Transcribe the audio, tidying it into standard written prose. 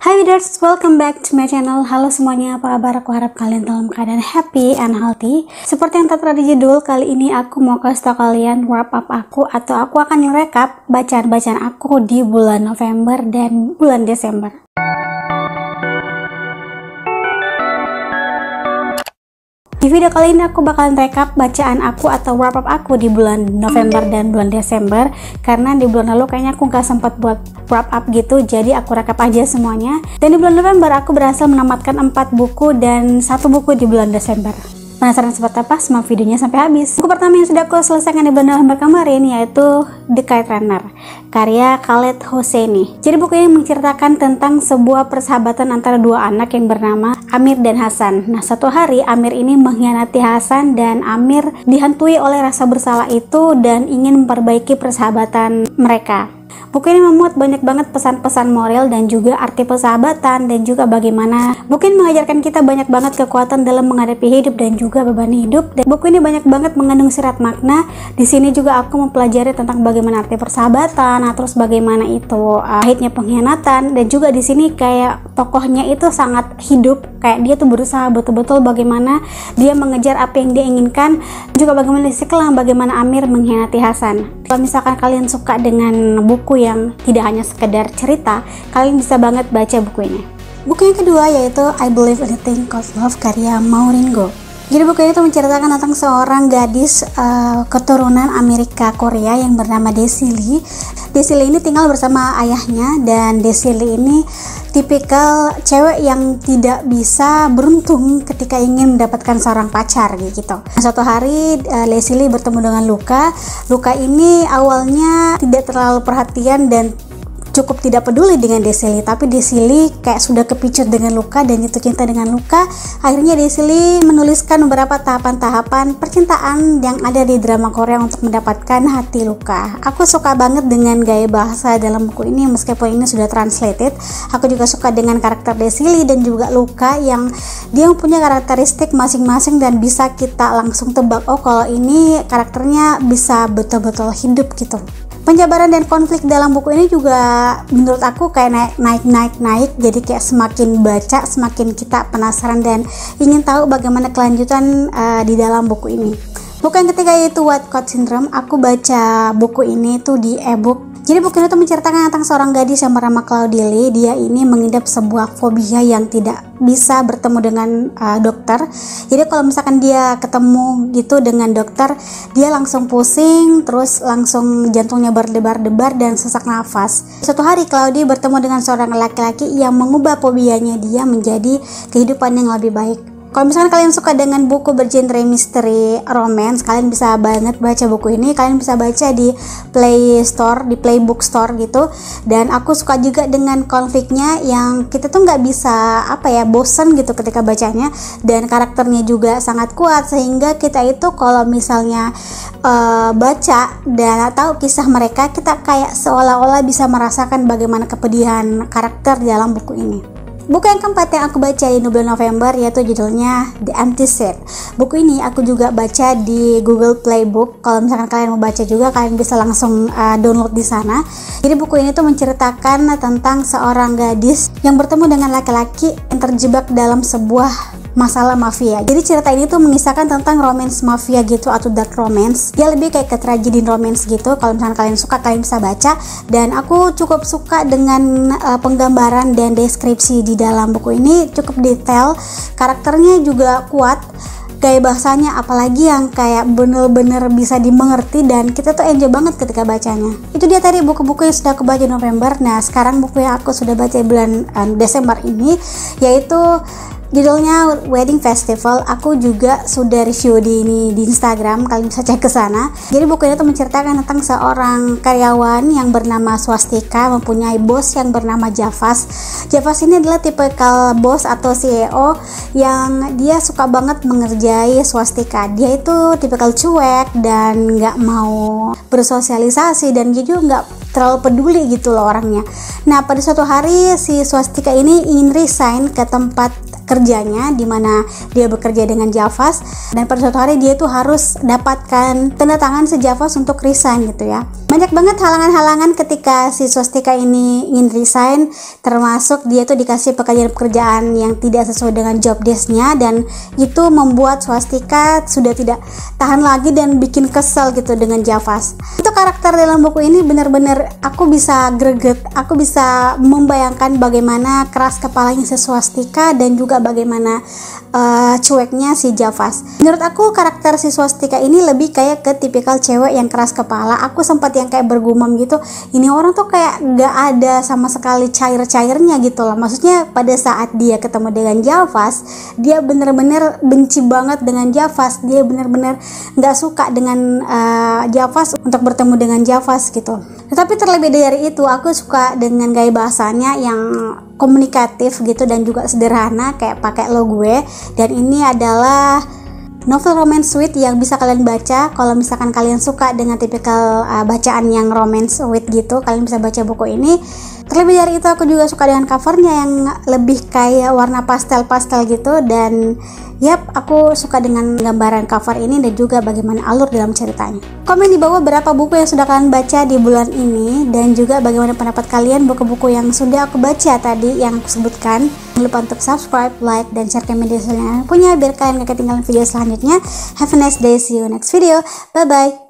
Hai Widers, welcome back to my channel. Halo semuanya, apa kabar? Aku harap kalian dalam keadaan happy and healthy. Seperti yang tertera di judul, kali ini aku mau kasih tau kalian wrap up aku, atau aku akan merekap bacaan-bacaan aku di bulan November dan bulan Desember. Di video kali ini aku bakalan rekap bacaan aku atau wrap up aku di bulan November dan bulan Desember, karena di bulan lalu kayaknya aku nggak sempat buat wrap up gitu, jadi aku rekap aja semuanya. Dan di bulan November aku berhasil menamatkan 4 buku dan 1 buku di bulan Desember. Penasaran seperti apa? Simak videonya sampai habis. Buku pertama yang sudah aku selesaikan di bulan November kemarin yaitu The Kite Runner, karya Khaled Hosseini. Jadi buku ini menceritakan tentang sebuah persahabatan antara dua anak yang bernama Amir dan Hasan. Nah, suatu hari Amir ini mengkhianati Hasan dan Amir dihantui oleh rasa bersalah itu dan ingin memperbaiki persahabatan mereka. Buku ini memuat banyak banget pesan-pesan moral dan juga arti persahabatan, dan juga bagaimana buku ini mengajarkan kita banyak banget kekuatan dalam menghadapi hidup dan juga beban hidup. Dan buku ini banyak banget mengandung syarat makna. Di sini juga aku mempelajari tentang bagaimana arti persahabatan, terus bagaimana itu pahitnya pengkhianatan, dan juga di sini kayak tokohnya itu sangat hidup, kayak dia tuh berusaha betul-betul bagaimana dia mengejar apa yang dia inginkan, juga bagaimana di sisi kelam bagaimana Amir mengkhianati Hasan. Kalau misalkan kalian suka dengan buku yang tidak hanya sekedar cerita, kalian bisa banget baca buku ini. Buku yang kedua yaitu I Believe in a Thing Called Love, karya Maureen Goo. Jadi buku ini tuh menceritakan tentang seorang gadis keturunan Amerika Korea yang bernama Daisy Lee. Daisy Lee ini tinggal bersama ayahnya, dan Daisy Lee ini tipikal cewek yang tidak bisa beruntung ketika ingin mendapatkan seorang pacar gitu. Nah, suatu hari Daisy Lee bertemu dengan Luka. Luka ini awalnya tidak terlalu perhatian dan cukup tidak peduli dengan Daisy Lee, tapi Daisy Lee kayak sudah kepicut dengan Luka dan jatuh cinta dengan Luka. Akhirnya Daisy Lee menuliskan beberapa tahapan-tahapan percintaan yang ada di drama Korea untuk mendapatkan hati Luka. Aku suka banget dengan gaya bahasa dalam buku ini, meskipun ini sudah translated. Aku juga suka dengan karakter Daisy Lee dan juga Luka yang dia punya karakteristik masing-masing dan bisa kita langsung tebak, oh kalau ini karakternya bisa betul-betul hidup gitu. Penjabaran dan konflik dalam buku ini juga menurut aku kayak naik, jadi kayak semakin baca semakin kita penasaran dan ingin tahu bagaimana kelanjutan di dalam buku ini. Buku yang ketiga yaitu White Coat Syndrome. Aku baca buku ini tuh di ebook. Jadi buku ini tuh menceritakan tentang seorang gadis yang bernama Claudie Lee. Dia ini mengidap sebuah fobia yang tidak bisa bertemu dengan dokter. Jadi kalau misalkan dia ketemu gitu dengan dokter, dia langsung pusing, terus langsung jantungnya berdebar-debar dan sesak nafas. Suatu hari Claudie bertemu dengan seorang laki-laki yang mengubah fobianya dia menjadi kehidupan yang lebih baik. Kalau misalkan kalian suka dengan buku bergenre misteri romance, kalian bisa banget baca buku ini. Kalian bisa baca di Play Store, di Playbook Store gitu. Dan aku suka juga dengan konfliknya yang kita tuh nggak bisa bosan gitu ketika bacanya. Dan karakternya juga sangat kuat sehingga kita itu kalau misalnya baca dan tahu kisah mereka, kita kayak seolah-olah bisa merasakan bagaimana kepedihan karakter dalam buku ini. Buku yang keempat yang aku baca di bulan November yaitu judulnya The Empty Seat. Buku ini aku juga baca di Google Playbook. Kalau misalkan kalian mau baca juga, kalian bisa langsung download di sana. Jadi buku ini tuh menceritakan tentang seorang gadis yang bertemu dengan laki-laki yang terjebak dalam sebuah masalah mafia. Jadi cerita ini tuh mengisahkan tentang romance mafia gitu atau dark romance. Dia lebih kayak ke tragedi romance gitu. Kalau misalkan kalian suka, kalian bisa baca. Dan aku cukup suka dengan penggambaran dan deskripsi di dalam buku ini, cukup detail. Karakternya juga kuat. Gaya bahasanya apalagi yang kayak bener-bener bisa dimengerti dan kita tuh enjoy banget ketika bacanya. Itu dia tadi buku-buku yang sudah aku baca di November. Nah, sekarang buku yang aku sudah baca di bulan Desember ini yaitu judulnya Wedding Festival. Aku juga sudah review di Instagram, kalian bisa cek ke sana. Jadi buku ini tuh menceritakan tentang seorang karyawan yang bernama Swastika mempunyai bos yang bernama Javas. Javas ini adalah tipikal bos atau CEO yang dia suka banget mengerjai Swastika. Dia itu tipikal cuek dan nggak mau bersosialisasi, dan dia juga nggak terlalu peduli gitu loh orangnya. Nah, pada suatu hari si Swastika ini ingin resign ke kerjanya, dimana dia bekerja dengan Javas, dan pada suatu hari dia tuh harus dapatkan tanda tangan si Javas untuk resign gitu ya. Banyak banget halangan-halangan ketika si Swastika ini ingin resign, termasuk dia tuh dikasih pekerjaan-pekerjaan yang tidak sesuai dengan job desk-nya, dan itu membuat Swastika sudah tidak tahan lagi dan bikin kesel gitu dengan Javas. Itu karakter dalam buku ini benar-benar aku bisa greget, aku bisa membayangkan bagaimana keras kepalanya si Swastika dan juga bagaimana cueknya si Javas. Menurut aku karakter si Swastika ini lebih kayak ke tipikal cewek yang keras kepala. Aku sempat yang kayak bergumam gitu, ini orang tuh kayak gak ada sama sekali cair-cairnya gitu loh. Maksudnya pada saat dia ketemu dengan Javas, dia bener-bener benci banget dengan Javas, dia bener-bener gak suka dengan Javas untuk bertemu dengan Javas gitu. Tetapi terlebih dari itu, aku suka dengan gaya bahasanya yang komunikatif gitu dan juga sederhana, kayak pakai lo gue. Dan ini adalah novel romance sweet yang bisa kalian baca kalau misalkan kalian suka dengan tipikal bacaan yang romance sweet gitu. Kalian bisa baca buku ini. Terlebih dari itu, aku juga suka dengan covernya yang lebih kayak warna pastel-pastel gitu. Dan aku suka dengan gambaran cover ini dan juga bagaimana alur dalam ceritanya. Komen di bawah berapa buku yang sudah kalian baca di bulan ini, dan juga bagaimana pendapat kalian buku-buku yang sudah aku baca tadi yang aku sebutkan. Jangan lupa untuk subscribe, like, dan share ke media sosial yang kalian punya biar kalian gak ketinggalan video selanjutnya. Have a nice day, see you next video, bye bye.